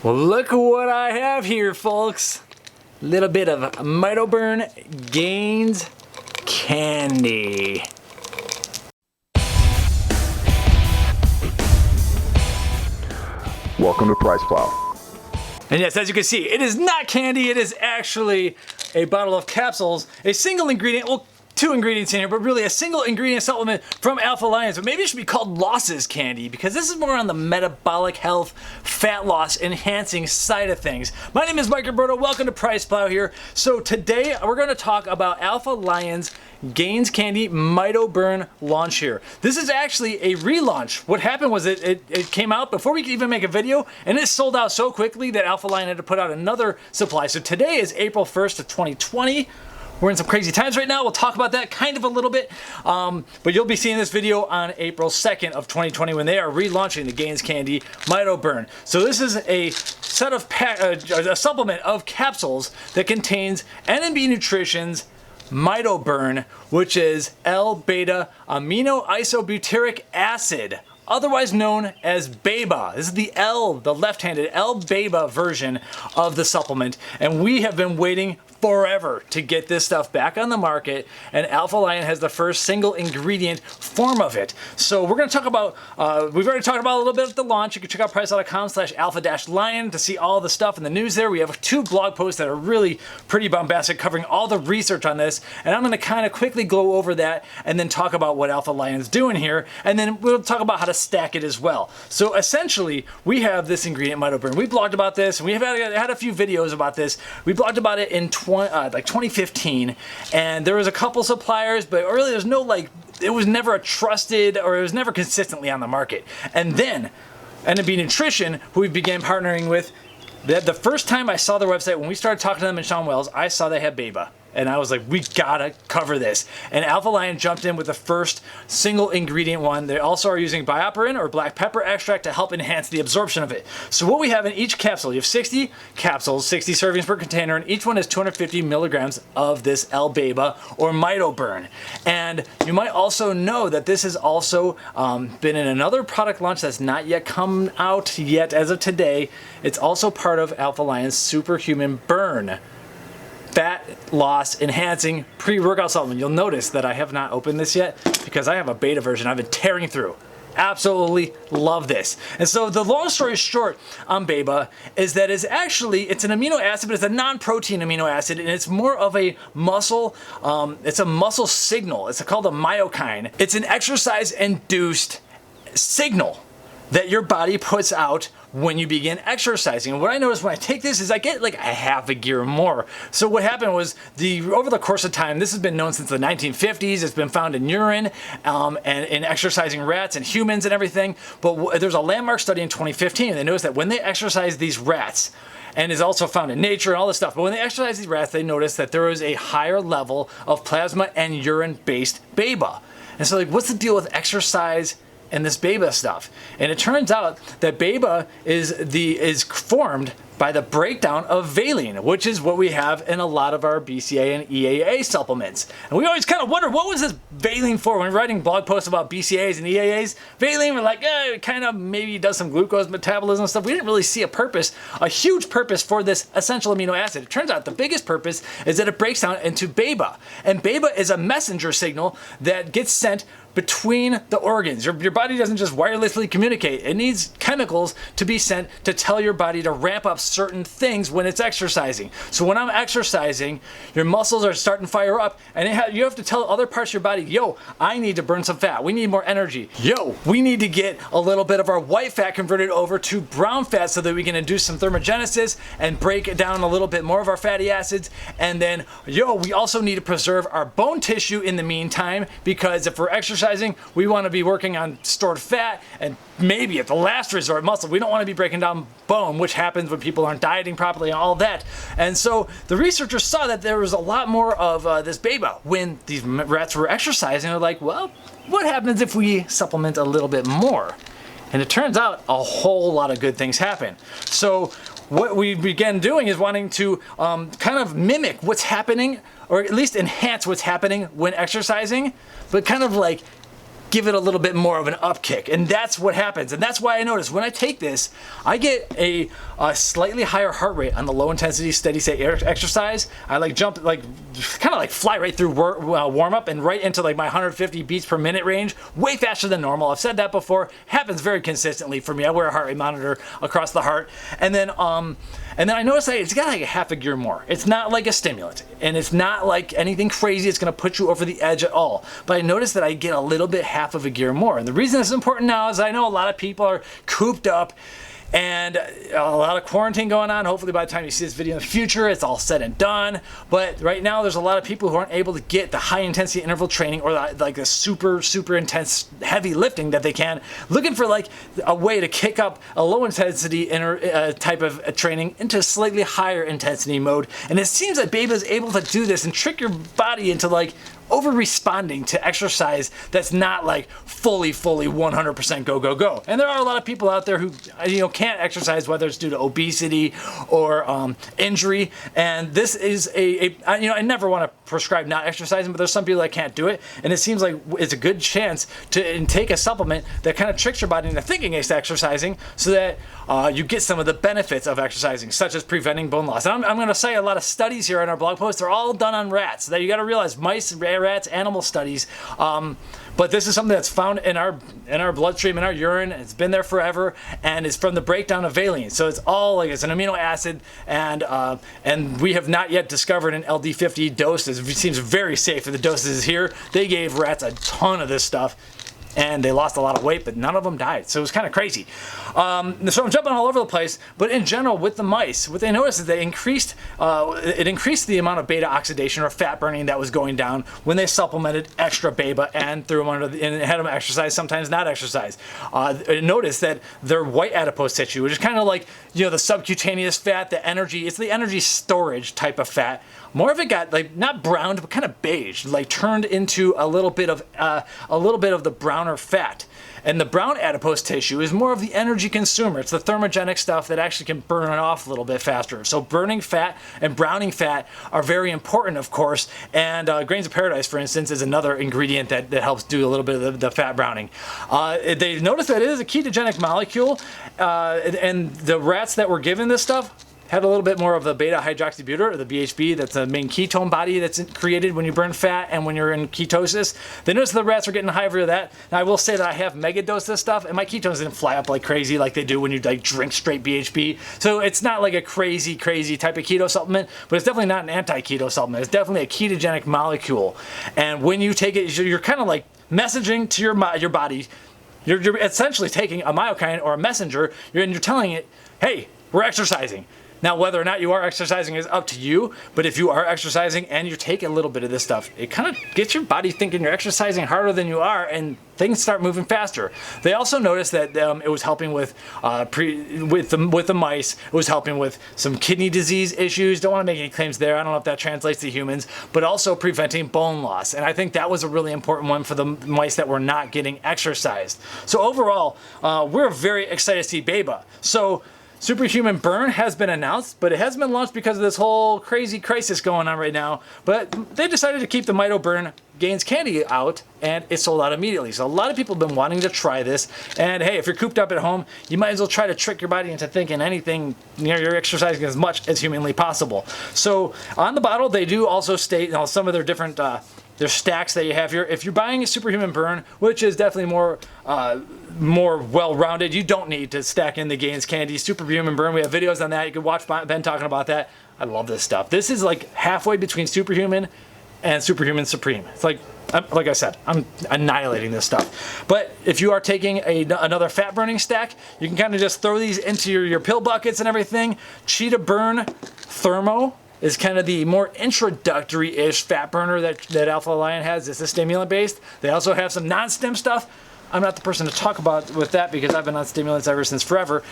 Well, look what I have here, folks. A little bit of MitoBurn GAINS Candy. Welcome to PricePlow. And yes, as you can see, it is not candy, it is actually a bottle of capsules, a single ingredient, well, two ingredients in here, but really a single ingredient supplement from Alpha Lions. But maybe it should be called Losses Candy because this is more on the metabolic health, fat loss enhancing side of things. My name is Mike Roberto. Welcome to PricePlow here. So today we're going to talk about Alpha Lions GAINS Candy MitoBurn launch here. This is actually a relaunch. What happened was it came out before we could even make a video, and it sold out so quickly that Alpha Lion had to put out another supply. So today is April 1st of 2020. We're in some crazy times right now. We'll talk about that kind of a little bit, but you'll be seeing this video on April 2nd of 2020 when they are relaunching the GAINS Candy MitoBurn. So this is a set of a supplement of capsules that contains NNB Nutrition's MitoBurn, which is L-BAIBA acid, otherwise known as BEBA. This is the left-handed L-BAIBA version of the supplement, and we have been waiting forever to get this stuff back on the market, and Alpha Lion has the first single ingredient form of it. So we're going to talk about, we've already talked about a little bit at the launch. You can check out pricelow.com/alpha-lion to see all the stuff in the news there. We have 2 blog posts that are really pretty bombastic covering all the research on this, and I'm going to kind of quickly go over that and then talk about what Alpha Lion's doing here, and then we'll talk about how to stack it as well. So essentially, we have this ingredient MitoBurn. We blogged about this, and we have had a few videos about this. We blogged about it in 2015, and there was a couple suppliers, but really there's no it was never a trusted, or it was never consistently on the market. And then NNB Nutrition, who we began partnering with, the first time I saw their website, when we started talking to them in Sean Wells, I saw they had BEBA. And I was like, we gotta cover this. And Alpha Lion jumped in with the first single ingredient one. They also are using bioperin or black pepper extract to help enhance the absorption of it. So what we have in each capsule, you have 60 capsules, 60 servings per container, and each one is 250 milligrams of this L-BAIBA or MitoBurn. And you might also know that this has also been in another product launch that's not yet come out yet as of today. It's also part of Alpha Lion's SuperHuman Burn fat loss enhancing pre-workout supplement. You'll notice that I have not opened this yet because I have a beta version I've been tearing through. Absolutely love this. And so the long story short on BEBA is that it's an amino acid, but it's a non-protein amino acid, and it's more of a muscle, it's a muscle signal. It's called a myokine. It's an exercise-induced signal that your body puts out when you begin exercising. And what I noticed when I take this is I get like a half a gear more. So what happened was over the course of time, this has been known since the 1950s, it's been found in urine and in exercising rats and humans and everything. But there's a landmark study in 2015, and they noticed that when they exercise these rats, and is also found in nature and all this stuff, but when they exercise these rats, they noticed that there was a higher level of plasma and urine-based BEBA. And so like, what's the deal with exercise and this BEBA stuff? And it turns out that BEBA is formed by the breakdown of valine, which is what we have in a lot of our BCA and EAA supplements. And we always kind of wonder, what was this valine for? When we're writing blog posts about BCAs and EAAs, valine, we're like, it kind of maybe does some glucose metabolism stuff. We didn't really see a huge purpose for this essential amino acid. It turns out the biggest purpose is that it breaks down into BEBA. And BEBA is a messenger signal that gets sent between the organs. Your body doesn't just wirelessly communicate. It needs chemicals to be sent to tell your body to ramp up certain things when it's exercising. So when I'm exercising, your muscles are starting to fire up, and you have to tell other parts of your body, yo, I need to burn some fat. We need more energy. Yo, we need to get a little bit of our white fat converted over to brown fat so that we can induce some thermogenesis and break down a little bit more of our fatty acids. And then, yo, we also need to preserve our bone tissue in the meantime, because if we're exercising, we want to be working on stored fat and maybe at the last resort muscle. We don't want to be breaking down bone, which happens when people aren't dieting properly and all that. And so the researchers saw that there was a lot more of this BEBA when these rats were exercising. They're like, well, what happens if we supplement a little bit more? And it turns out a whole lot of good things happen. So what we began doing is wanting to kind of mimic what's happening, or at least enhance what's happening when exercising, but kind of like give it a little bit more of an upkick. And that's what happens. And that's why I notice when I take this, I get a slightly higher heart rate on the low intensity steady state exercise. I like jump, like kind of like fly right through warm up and right into like my 150 beats per minute range, way faster than normal. I've said that before. Happens very consistently for me. I wear a heart rate monitor across the heart. And then I notice that it's got like a half a gear more. It's not like a stimulant, and it's not like anything crazy. It's going to put you over the edge at all. But I notice that I get a little bit half of a gear more. And the reason this is important now is I know a lot of people are cooped up and a lot of quarantine going on. Hopefully by the time you see this video in the future, it's all said and done. But right now, there's a lot of people who aren't able to get the high intensity interval training or like the super intense heavy lifting that they can, looking for like a way to kick up a low intensity type of training into a slightly higher intensity mode. And it seems that BEBA is able to do this and trick your body into like over responding to exercise that's not like fully 100% go. And there are a lot of people out there who can't exercise, whether it's due to obesity or injury. And this is I never want to prescribe not exercising, but there's some people that can't do it, and it seems like it's a good chance to take a supplement that kind of tricks your body into thinking it's exercising, so that you get some of the benefits of exercising, such as preventing bone loss. And I'm going to say a lot of studies here in our blog post. They're all done on rats. So that you got to realize, mice, rats, animal studies. But this is something that's found in our bloodstream, in our urine. It's been there forever, and it's from the breakdown of valine. So it's all like it's an amino acid, and we have not yet discovered an LD50 dose. It seems very safe for the doses here. They gave rats a ton of this stuff, and they lost a lot of weight, but none of them died. So it was kind of crazy. So I'm jumping all over the place, but in general, with the mice, what they noticed is they increased the amount of beta-oxidation or fat burning that was going down when they supplemented extra BEBA and threw them and had them exercise, sometimes not exercise. Noticed that their white adipose tissue, which is kind of like the subcutaneous fat, the energy, it's the energy storage type of fat. More of it got like not browned, but kind of beige, like turned into a little bit of the browner fat. And the brown adipose tissue is more of the energy consumer. It's the thermogenic stuff that actually can burn it off a little bit faster. So burning fat and browning fat are very important, of course. And grains of paradise, for instance, is another ingredient that helps do a little bit of the fat browning. They noticed that it is a ketogenic molecule, and the rats that were given this stuff had a little bit more of the beta-hydroxybutyrate, or the BHB, that's the main ketone body that's created when you burn fat and when you're in ketosis. They noticed the rats were getting higher of that. Now I will say that I have mega dosed this stuff, and my ketones didn't fly up like crazy like they do when you like drink straight BHB. So it's not like a crazy type of keto supplement, but it's definitely not an anti-keto supplement. It's definitely a ketogenic molecule. And when you take it, you're kind of like messaging to your body. You're essentially taking a myokine or a messenger, and you're telling it, hey, we're exercising. Now, whether or not you are exercising is up to you, but if you are exercising and you're taking a little bit of this stuff, it kind of gets your body thinking you're exercising harder than you are, and things start moving faster. They also noticed that it was helping with the mice. It was helping with some kidney disease issues. Don't want to make any claims there. I don't know if that translates to humans, but also preventing bone loss. And I think that was a really important one for the mice that were not getting exercised. So overall, we're very excited to see BEBA. So SuperHuman Burn has been announced, but it hasn't been launched because of this whole crazy crisis going on right now. But they decided to keep the MitoBurn GAINS Candy out, and it sold out immediately. So a lot of people have been wanting to try this. And hey, if you're cooped up at home, you might as well try to trick your body into thinking anything, you're exercising as much as humanly possible. So on the bottle, they do also state some of their different there's stacks that you have here. If you're buying a SuperHuman Burn, which is definitely more well-rounded, you don't need to stack in the GAINS Candy. SuperHuman Burn, we have videos on that. You can watch Ben talking about that. I love this stuff. This is like halfway between SuperHuman and SuperHuman Supreme. It's like I said, I'm annihilating this stuff. But if you are taking another fat burning stack, you can kind of just throw these into your pill buckets and everything. Cheetah Burn Thermo is kind of the more introductory-ish fat burner that Alpha Lion has. It's a stimulant-based. They also have some non-stim stuff. I'm not the person to talk about with that because I've been on stimulants ever since forever.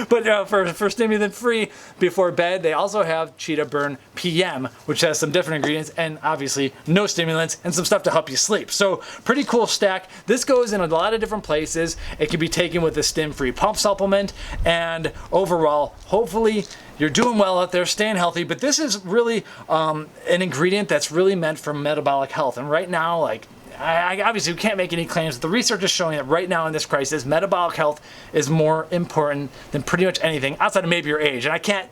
But for stimulant-free before bed, they also have Cheetah Burn PM, which has some different ingredients and obviously no stimulants and some stuff to help you sleep. So pretty cool stack. This goes in a lot of different places. It can be taken with a stim-free pump supplement, and overall, hopefully, you're doing well out there, staying healthy, but this is really an ingredient that's really meant for metabolic health. And right now, like, obviously we can't make any claims, but the research is showing that right now in this crisis, metabolic health is more important than pretty much anything outside of maybe your age. And I can't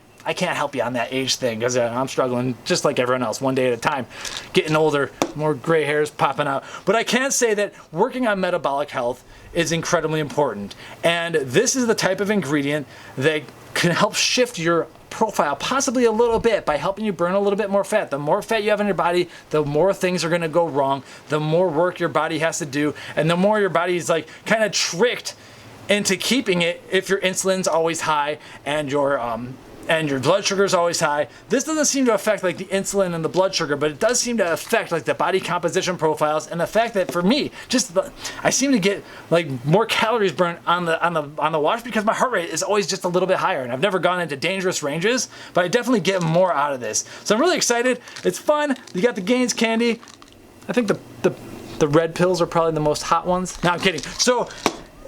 help you on that age thing because I'm struggling just like everyone else, one day at a time, getting older, more gray hairs popping out. But I can say that working on metabolic health is incredibly important. And this is the type of ingredient that can help shift your profile possibly a little bit by helping you burn a little bit more fat. The more fat you have in your body, the more things are going to go wrong, the more work your body has to do, and the more your body is like kind of tricked into keeping it if your insulin's always high and your blood sugar is always high. This doesn't seem to affect like the insulin and the blood sugar, but it does seem to affect like the body composition profiles and the fact that for me, I seem to get like more calories burned on the wash because my heart rate is always just a little bit higher, and I've never gone into dangerous ranges, but I definitely get more out of this. So I'm really excited. It's fun. You got the Gains candy. I think the red pills are probably the most hot ones. No, I'm kidding. So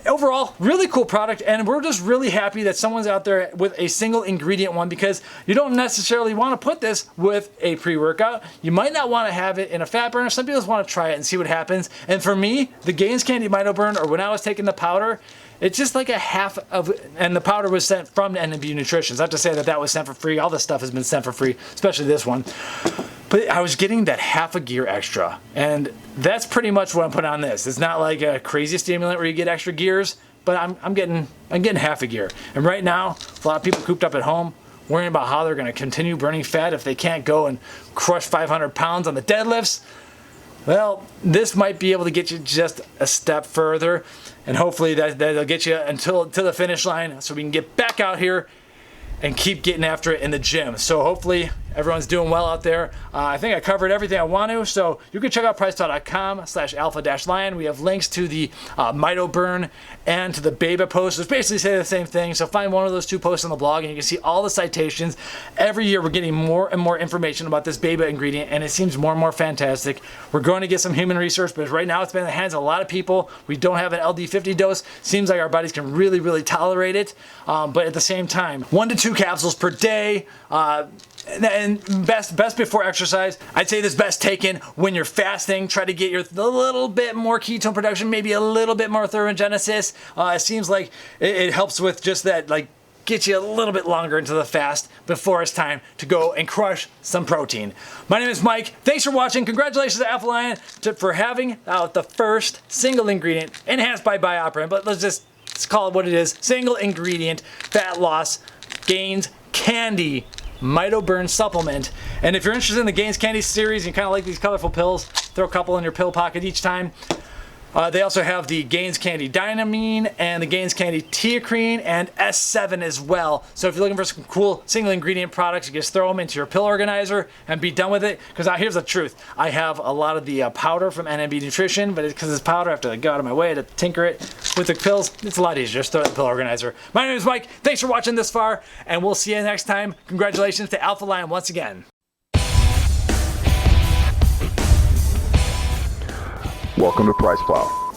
overall, really cool product, and we're just really happy that someone's out there with a single ingredient one, because you don't necessarily want to put this with a pre-workout. You might not want to have it in a fat burner. Some people just want to try it and see what happens. And for me, the Gains Candy MitoBurn, or when I was taking the powder, it's just like a half of, and the powder was sent from NNB Nutrition. So I have to say that was sent for free. All this stuff has been sent for free, especially this one. But I was getting that half a gear extra, and that's pretty much what I'm putting on this. It's not like a crazy stimulant where you get extra gears, but I'm getting half a gear. And right now, a lot of people cooped up at home, worrying about how they're going to continue burning fat if they can't go and crush 500 pounds on the deadlifts. Well, this might be able to get you just a step further, and hopefully that'll get you to the finish line so we can get back out here and keep getting after it in the gym. So hopefully everyone's doing well out there. I think I covered everything I want to, so you can check out PricePlow.com/alpha-lion. We have links to the MitoBurn and to the BEBA post, which basically say the same thing. So find one of those two posts on the blog and you can see all the citations. Every year we're getting more and more information about this BEBA ingredient, and it seems more and more fantastic. We're going to get some human research, but right now it's been in the hands of a lot of people. We don't have an LD50 dose. Seems like our bodies can really, really tolerate it, but at the same time, 1 to 2 capsules per day, and best before exercise. I'd say this best taken when you're fasting. Try to get a little bit more ketone production, maybe a little bit more thermogenesis. It seems like it helps with just that, like get you a little bit longer into the fast before it's time to go and crush some protein. My name is Mike. Thanks for watching. Congratulations to Alpha-Lion for having out the first single ingredient enhanced by BioPerine, but let's call it what it is. Single ingredient fat loss Gains Candy MitoBurn supplement. And if you're interested in the Gains Candy series and you kind of like these colorful pills, throw a couple in your pill pocket each time. They also have the Gains Candy Dynamine and the Gains Candy Teacrine and S7 as well. So if you're looking for some cool single ingredient products, you just throw them into your pill organizer and be done with it. Because here's the truth. I have a lot of the powder from NNB Nutrition, but because it's powder, I have to go out of my way to tinker it with the pills. It's a lot easier. Just throw it in the pill organizer. My name is Mike. Thanks for watching this far, and we'll see you next time. Congratulations to Alpha-Lion once again. Welcome to PricePlow.